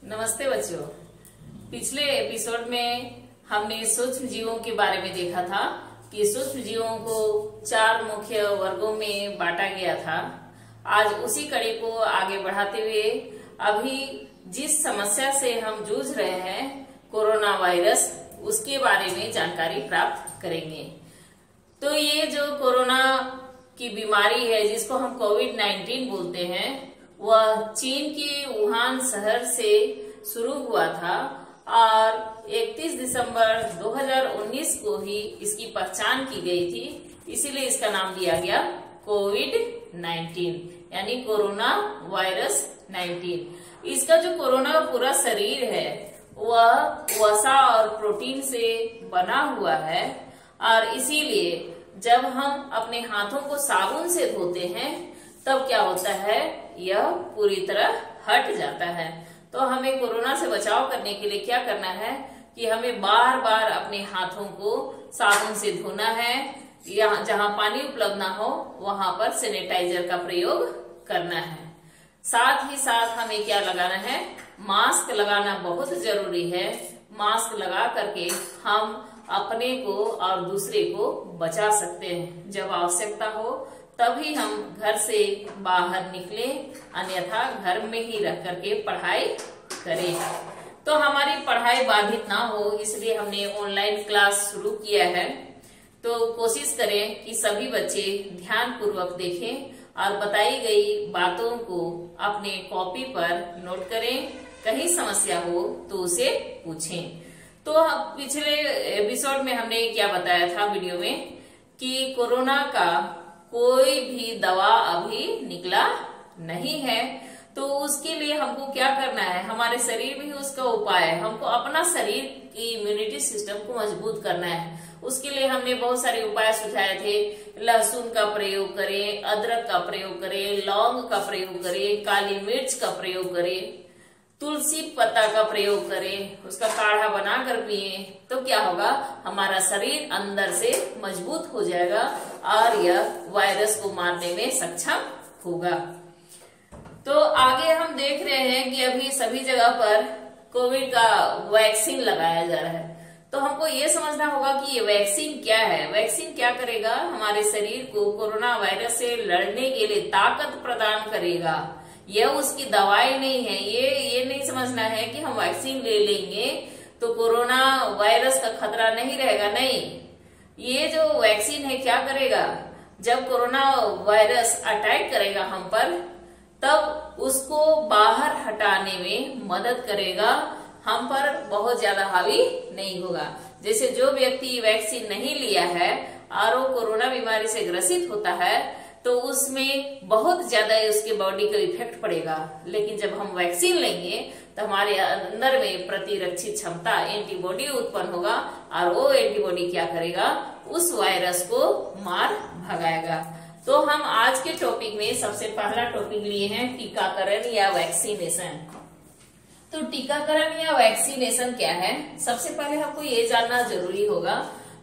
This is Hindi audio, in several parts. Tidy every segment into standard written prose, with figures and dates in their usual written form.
नमस्ते बच्चों। पिछले एपिसोड में हमने सूक्ष्म जीवों के बारे में देखा था कि सूक्ष्म जीवों को 4 मुख्य वर्गों में बांटा गया था। आज उसी कड़ी को आगे बढ़ाते हुए अभी जिस समस्या से हम जूझ रहे हैं कोरोना वायरस, उसके बारे में जानकारी प्राप्त करेंगे। तो ये जो कोरोना की बीमारी है जिसको हम कोविड-19 बोलते हैं, वह चीन के वुहान शहर से शुरू हुआ था और 31 दिसंबर 2019 को ही इसकी पहचान की गई थी। इसीलिए इसका नाम दिया गया कोविड-19 यानी कोरोना वायरस 19। इसका जो कोरोना का पूरा शरीर है वह वसा और प्रोटीन से बना हुआ है और इसीलिए जब हम अपने हाथों को साबुन से धोते हैं तब क्या होता है, यह पूरी तरह हट जाता है। तो हमें कोरोना से बचाव करने के लिए क्या करना है कि हमें बार बार अपने हाथों को साबुन से धोना है। यहाँ जहाँ पानी उपलब्ध ना हो वहां पर सैनिटाइजर का प्रयोग करना है। साथ ही साथ हमें क्या लगाना है, मास्क लगाना बहुत जरूरी है। मास्क लगा करके हम अपने को और दूसरे को बचा सकते हैं। जब आवश्यकता हो तभी हम घर से बाहर निकलें, अन्यथा घर में ही रह करके पढ़ाई करें। तो हमारी पढ़ाई बाधित ना हो इसलिए हमने ऑनलाइन क्लास शुरू किया है। तो कोशिश करें कि सभी बच्चे ध्यान पूर्वक देखें और बताई गई बातों को अपने कॉपी पर नोट करें। कहीं समस्या हो तो उसे पूछें। तो पिछले एपिसोड में हमने क्या बताया था वीडियो में कि कोरोना का कोई भी दवा अभी निकला नहीं है। तो उसके लिए हमको क्या करना है, हमारे शरीर में ही उसका उपाय है। हमको अपना शरीर की इम्यूनिटी सिस्टम को मजबूत करना है। उसके लिए हमने बहुत सारे उपाय सुझाए थे। लहसुन का प्रयोग करें, अदरक का प्रयोग करें, लौंग का प्रयोग करें, काली मिर्च का प्रयोग करें, तुलसी पत्ता का प्रयोग करें, उसका काढ़ा बनाकर पिए। तो क्या होगा, हमारा शरीर अंदर से मजबूत हो जाएगा और यह वायरस को मारने में सक्षम होगा। तो आगे हम देख रहे हैं कि अभी सभी जगह पर कोविड का वैक्सीन लगाया जा रहा है। तो हमको ये समझना होगा कि ये वैक्सीन क्या है। वैक्सीन क्या करेगा, हमारे शरीर को कोरोना वायरस से लड़ने के लिए ताकत प्रदान करेगा। यह उसकी दवाई नहीं है। ये नहीं समझना है कि हम वैक्सीन ले लेंगे तो कोरोना वायरस का खतरा नहीं रहेगा। नहीं, ये जो वैक्सीन है क्या करेगा, जब कोरोना वायरस अटैक करेगा हम पर तब उसको बाहर हटाने में मदद करेगा, हम पर बहुत ज्यादा हावी नहीं होगा। जैसे जो व्यक्ति वैक्सीन नहीं लिया है और वो कोरोना बीमारी से ग्रसित होता है तो उसमें बहुत ज्यादा उसके बॉडी का इफेक्ट पड़ेगा। लेकिन जब हम वैक्सीन लेंगे तो हमारे अंदर में प्रतिरक्षी क्षमता एंटीबॉडी उत्पन्न होगा और वो एंटीबॉडी क्या करेगा, उस वायरस को मार भगाएगा। तो हम आज के टॉपिक में सबसे पहला टॉपिक लिए हैं टीकाकरण या वैक्सीनेशन। तो टीकाकरण या वैक्सीनेशन क्या है, सबसे पहले हमको ये जानना जरूरी होगा।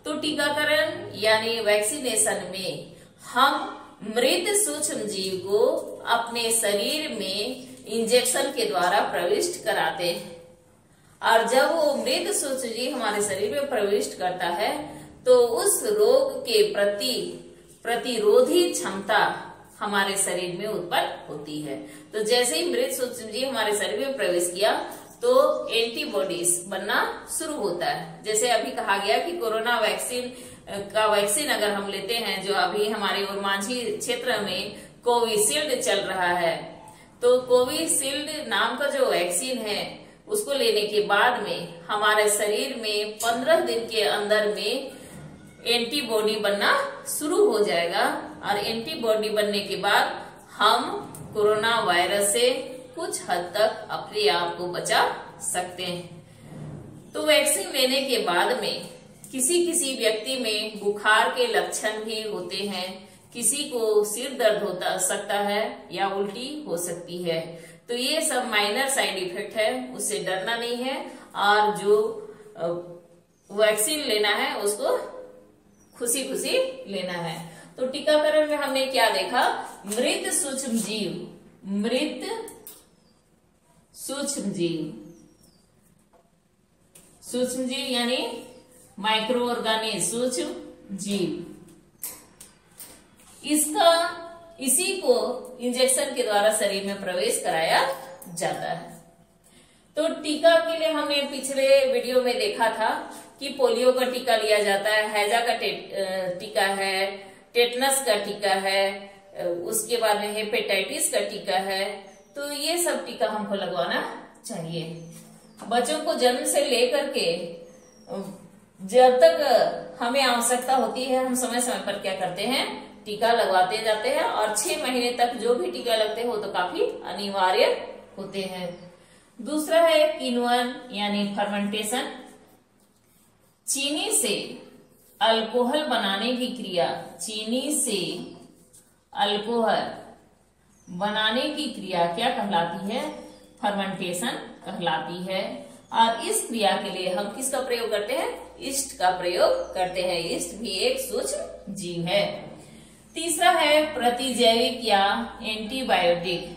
तो टीकाकरण यानी वैक्सीनेशन में हम मृत सूक्ष्म जीव को अपने शरीर में इंजेक्शन के द्वारा प्रविष्ट कराते हैं और जब वो मृत सूक्ष्म जीव हमारे शरीर में प्रविष्ट करता है तो उस रोग के प्रति प्रतिरोधी क्षमता हमारे शरीर में उत्पन्न होती है। तो जैसे ही मृत सूक्ष्म जीव हमारे शरीर में प्रवेश किया तो एंटीबॉडीज बनना शुरू होता है। जैसे अभी कहा गया कि कोरोना वैक्सीन अगर हम लेते हैं, जो अभी हमारे ओरमांझी क्षेत्र में कोविशील्ड चल रहा है, तो कोविशील्ड नाम का जो वैक्सीन है उसको लेने के बाद में हमारे शरीर में 15 दिन के अंदर में एंटीबॉडी बनना शुरू हो जाएगा और एंटीबॉडी बनने के बाद हम कोरोना वायरस से कुछ हद तक अपने आप को बचा सकते हैं। तो वैक्सीन लेने के बाद में किसी किसी व्यक्ति में बुखार के लक्षण भी होते हैं, किसी को सिर दर्द होता सकता है या उल्टी हो सकती है। तो ये सब माइनर साइड इफेक्ट है, उससे डरना नहीं है और जो वैक्सीन लेना है उसको खुशी खुशी लेना है। तो टीकाकरण में हमने क्या देखा, मृत सूक्ष्म जीव सूक्ष्म जीव यानी माइक्रो ऑर्गेनिज्म, सूक्ष्म जीव। इसी को इंजेक्शन के द्वारा शरीर में प्रवेश कराया जाता है। तो टीका के लिए हमने पिछले वीडियो में देखा था कि पोलियो का टीका लिया जाता है, हैजा का टीका है, टेटनस का टीका है, उसके बाद में हेपेटाइटिस का टीका है। तो ये सब टीका हमको लगवाना चाहिए। बच्चों को जन्म से लेकर के जब तक हमें आवश्यकता होती है, हम समय समय पर क्या करते हैं, टीका लगवाते जाते हैं। और 6 महीने तक जो भी टीका लगते हैं वो तो काफी अनिवार्य होते हैं। दूसरा है किण्वन यानी फर्मेंटेशन। चीनी से अल्कोहल बनाने की क्रिया, चीनी से अल्कोहल बनाने की क्रिया क्या कहलाती है, फर्मेंटेशन कहलाती है। और इस क्रिया के लिए हम किसका प्रयोग करते हैं, यीस्ट का प्रयोग करते हैं। यीस्ट भी एक सूक्ष्म जीव है। तीसरा है प्रतिजैविक या एंटीबायोटिक।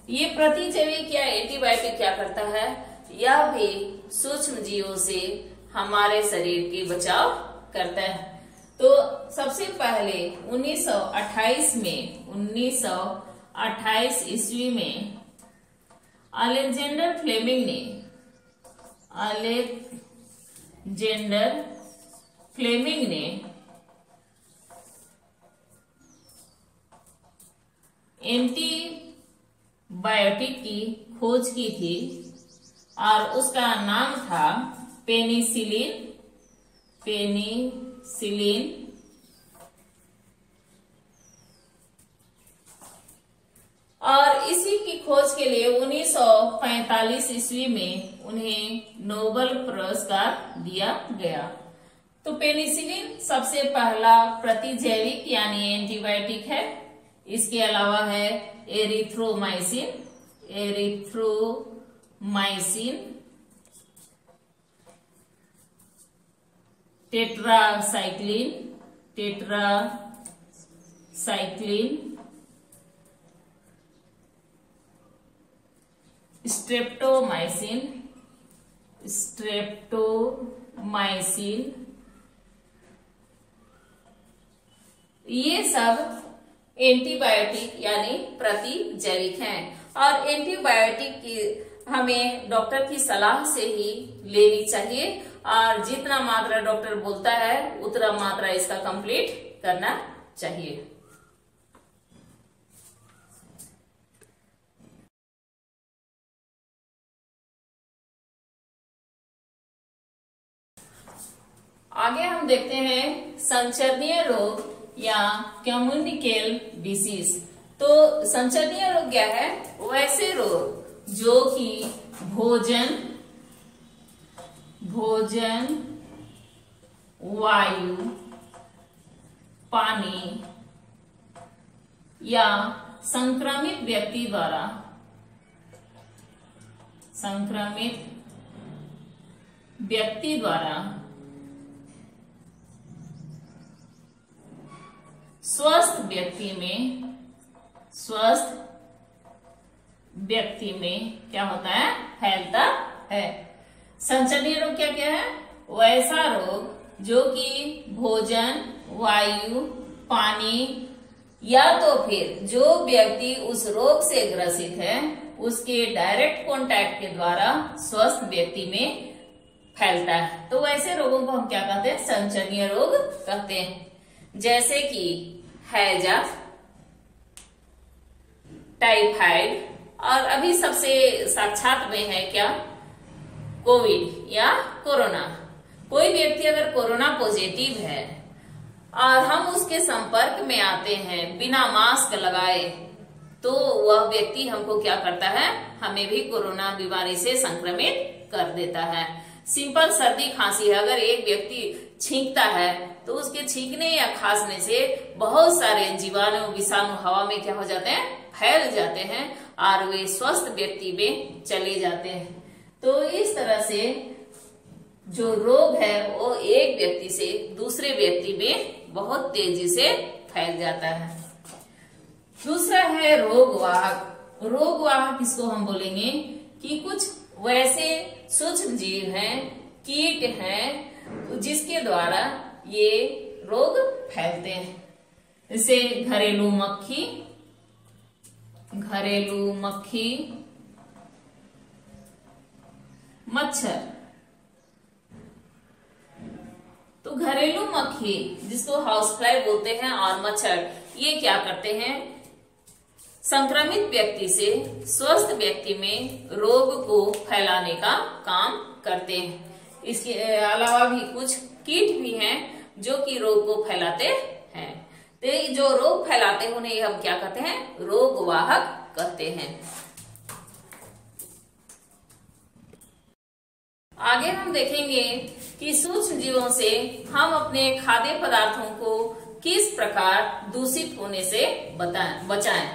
ये प्रतिजैविक या एंटीबायोटिक क्या करता है, यह भी सूक्ष्म जीवों से हमारे शरीर के बचाव करता है। तो सबसे पहले 1928 ईस्वी में अलेक्जेंडर फ्लेमिंग ने एंटीबायोटिक की खोज की थी और उसका नाम था पेनिसिलिन। और इसी की खोज के लिए 1945 ईस्वी में उन्हें नोबेल पुरस्कार दिया गया। तो पेनिसिलिन सबसे पहला प्रतिजैविक यानी एंटीबायोटिक है। इसके अलावा है एरिथ्रोमाइसिन, टेट्रासाइक्लिन, स्ट्रेप्टोमाइसिन, ये सब एंटीबायोटिक यानी प्रतिजैविक हैं। और एंटीबायोटिक की हमें डॉक्टर की सलाह से ही लेनी चाहिए और जितना मात्रा डॉक्टर बोलता है उतना मात्रा इसका कंप्लीट करना चाहिए। आगे हम देखते हैं संचरणीय रोग या कम्युनिकेबल डिसीज। तो संचरणीय रोग क्या है, वैसे रोग जो कि भोजन, वायु, पानी या संक्रमित व्यक्ति द्वारा स्वस्थ व्यक्ति में क्या होता है, फैलता है। संचरणीय रोग क्या क्या है, वैसा रोग जो कि भोजन, वायु, पानी या तो फिर जो व्यक्ति उस रोग से ग्रसित है उसके डायरेक्ट कांटेक्ट के द्वारा स्वस्थ व्यक्ति में फैलता है। तो वैसे रोगों को हम क्या कहते हैं, संचरणीय रोग कहते हैं। जैसे कि हैजा, टाइफाइड और अभी सबसे साक्षात में है क्या, कोविड या कोरोना। कोई व्यक्ति अगर कोरोना पॉजिटिव है और हम उसके संपर्क में आते हैं बिना मास्क लगाए तो वह व्यक्ति हमको क्या करता है, हमें भी कोरोना बीमारी से संक्रमित कर देता है। सिंपल सर्दी खांसी है, अगर एक व्यक्ति छींकता है तो उसके छींकने या खांसने से बहुत सारे जीवाणु विषाणु हवा में क्या हो जाते हैं, फैल जाते हैं और वे स्वस्थ व्यक्ति में चले जाते हैं। तो इस तरह से जो रोग है वो एक व्यक्ति से दूसरे व्यक्ति में बहुत तेजी से फैल जाता है। दूसरा है रोगवाहक। रोगवाहक इसको हम बोलेंगे कि कुछ वैसे सूक्ष्म जीव हैं कीट हैं जिसके द्वारा ये रोग फैलते हैं। जैसे घरेलू मक्खी, मच्छर। तो घरेलू मक्खी जिसको हाउस फ्लाई बोलते हैं और मच्छर, ये क्या करते हैं, संक्रमित व्यक्ति से स्वस्थ व्यक्ति में रोग को फैलाने का काम करते हैं। इसके अलावा भी कुछ कीट भी हैं जो कि रोग को फैलाते हैं। तो जो रोग फैलाते हैं उन्हें हम क्या कहते हैं, रोगवाहक कहते हैं। आगे हम देखेंगे कि सूक्ष्म जीवों से हम अपने खाद्य पदार्थों को किस प्रकार दूषित होने से बचाएं।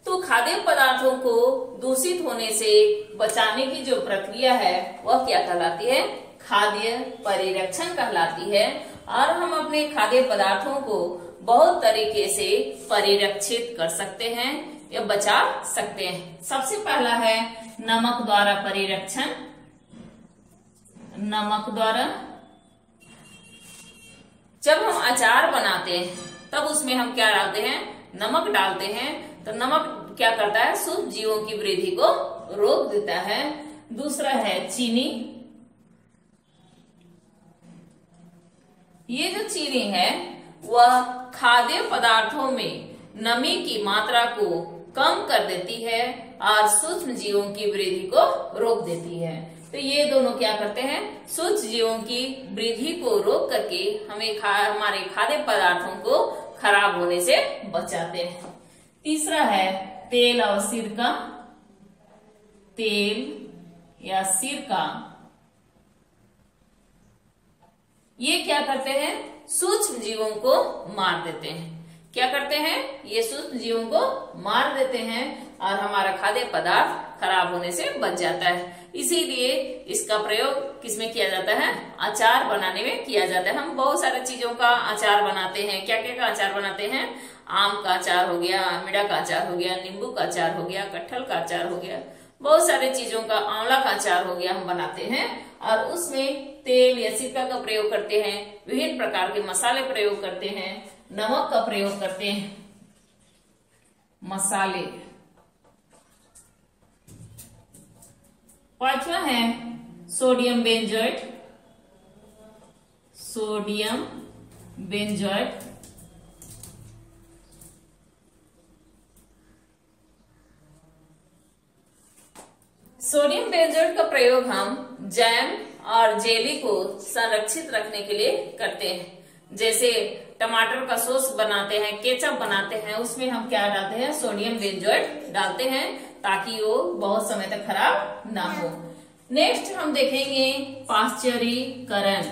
तो खाद्य पदार्थों को दूषित होने से बचाने की जो प्रक्रिया है वह क्या कहलाती है, खाद्य परिरक्षण कहलाती है। और हम अपने खाद्य पदार्थों को बहुत तरीके से परिरक्षित कर सकते हैं या बचा सकते हैं। सबसे पहला है नमक द्वारा परिरक्षण। नमक द्वारा जब हम अचार बनाते हैं तब उसमें हम क्या डालते हैं, नमक डालते हैं। तो नमक क्या करता है, सूक्ष्म जीवों की वृद्धि को रोक देता है। दूसरा है चीनी। ये जो चीनी है वह खाद्य पदार्थों में नमी की मात्रा को कम कर देती है और सूक्ष्म जीवों की वृद्धि को रोक देती है। तो ये दोनों क्या करते हैं, सूक्ष्म जीवों की वृद्धि को रोक करके हमें हमारे खाद्य पदार्थों को खराब होने से बचाते हैं। तीसरा है तेल और सिरका। तेल या सिरका ये क्या करते हैं, सूक्ष्म जीवों को मार देते हैं। क्या करते हैं, ये सूक्ष्म जीवों को मार देते हैं और हमारा खाद्य पदार्थ खराब होने से बच जाता है। इसीलिए इसका प्रयोग किसमें किया जाता है, अचार बनाने में किया जाता है। हम बहुत सारे चीजों का अचार बनाते हैं। क्या क्या का अचार बनाते हैं, आम का अचार हो गया, अमड़ा का अचार हो गया, नींबू का अचार हो गया, कटहल का अचार हो गया, बहुत सारे चीजों का, आंवला का अचार हो गया, हम बनाते हैं। और उसमें तेल या सिरका का प्रयोग करते हैं, विभिन्न प्रकार के मसाले प्रयोग करते हैं, नमक का प्रयोग करते हैं, मसाले। पांचवा है sodium benzoate. Sodium benzoate sodium benzoate का प्रयोग हम जैम और जेली को संरक्षित रखने के लिए करते हैं। जैसे टमाटर का सॉस बनाते हैं, केचप बनाते हैं, उसमें हम क्या डालते हैं, सोडियम बेंजोएट डालते हैं ताकि वो बहुत समय तक खराब ना हो। नेक्स्ट हम देखेंगे पाश्चरीकरण।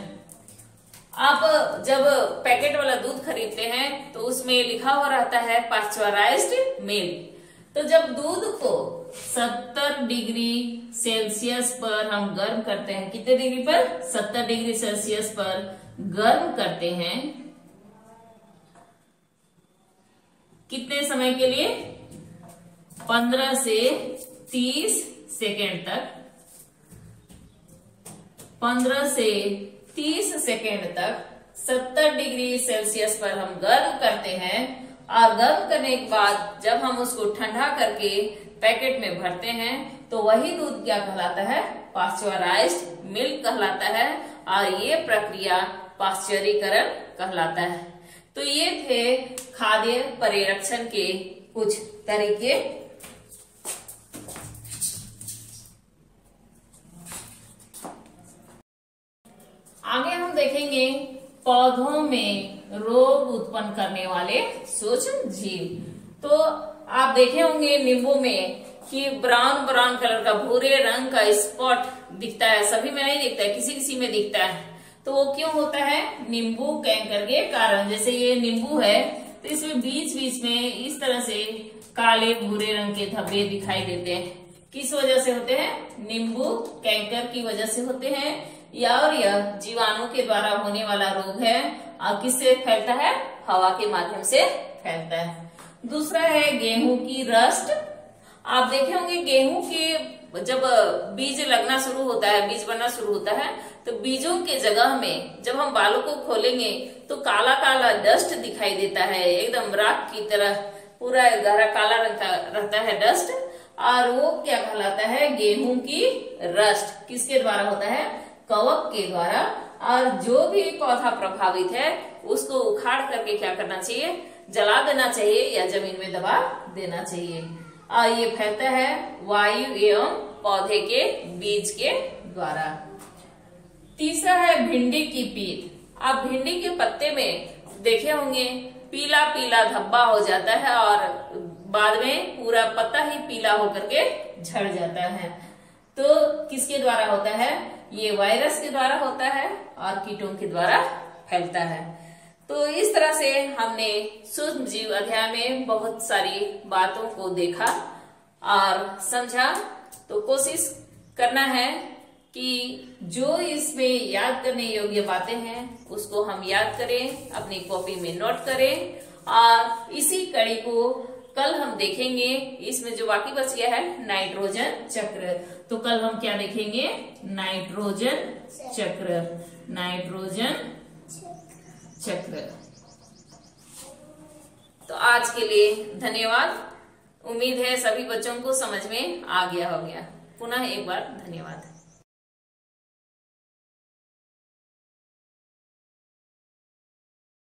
आप जब पैकेट वाला दूध खरीदते हैं तो उसमें लिखा हुआ रहता है पाश्चराइज्ड मिल्क। तो जब दूध को 70 डिग्री सेल्सियस पर हम गर्म करते हैं, कितने डिग्री पर, 70 डिग्री सेल्सियस पर गर्म करते हैं, कितने समय के लिए, 15 से 30 सेकेंड तक। 15 से 30 सेकेंड तक 70 डिग्री सेल्सियस पर हम गर्म करते हैं। और गर्म करने के बाद जब हम उसको ठंडा करके पैकेट में भरते हैं तो वही दूध क्या कहलाता है, पाश्चराइज्ड मिल्क कहलाता है। और ये प्रक्रिया पाश्चरीकरण कहलाता है। तो ये थे खाद्य परिरक्षण के कुछ तरीके। आगे हम देखेंगे पौधों में रोग उत्पन्न करने वाले सूक्ष्म जीव। तो आप देखे होंगे नींबू में कि ब्राउन ब्राउन कलर का, भूरे रंग का स्पॉट दिखता है। सभी में नहीं दिखता है, किसी किसी में दिखता है। तो वो क्यों होता है, नींबू कैंकर के कारण। जैसे ये नींबू है तो इसमें बीच बीच में इस तरह से काले भूरे रंग के धब्बे दिखाई देते हैं। किस वजह से होते हैं, नींबू कैंकर की वजह से होते हैं। और यह जीवाणु के द्वारा होने वाला रोग है। और किससे फैलता है, हवा के माध्यम से फैलता है। दूसरा है गेहूं की रस्ट। आप देखे होंगे गेहूं के जब बीज लगना शुरू होता है, बीज बनना शुरू होता है तो बीजों के जगह में जब हम बालों को खोलेंगे तो काला काला डस्ट दिखाई देता है, एकदम राख की तरह पूरा गहरा काला रंग का रहता है डस्ट। और वो क्या कहलाता है? गेहूं की रस्ट। किसके द्वारा होता है? कवक के द्वारा। और जो भी पौधा प्रभावित है उसको उखाड़ करके क्या करना चाहिए? जला देना चाहिए या जमीन में दबा देना चाहिए। और ये फैलता है वायु एवं पौधे के बीज के द्वारा। तीसरा है भिंडी की पील। आप भिंडी के पत्ते में देखे होंगे पीला पीला धब्बा हो जाता है और बाद में पूरा पत्ता ही पीला होकर के झड़ जाता है। तो किसके द्वारा होता है? ये वायरस के द्वारा होता है और कीटों के द्वारा फैलता है। तो इस तरह से हमने सूक्ष्म जीव अध्याय में बहुत सारी बातों को देखा और समझा। तो कोशिश करना है कि जो इसमें याद करने योग्य बातें हैं उसको हम याद करें, अपनी कॉपी में नोट करें। और इसी कड़ी को कल हम देखेंगे। इसमें जो बाकी बच गया है नाइट्रोजन चक्र, तो कल हम क्या देखेंगे? नाइट्रोजन चक्र। नाइट्रोजन चक्र। तो आज के लिए धन्यवाद। उम्मीद है सभी बच्चों को समझ में आ गया होगा। पुनः एक बार धन्यवाद।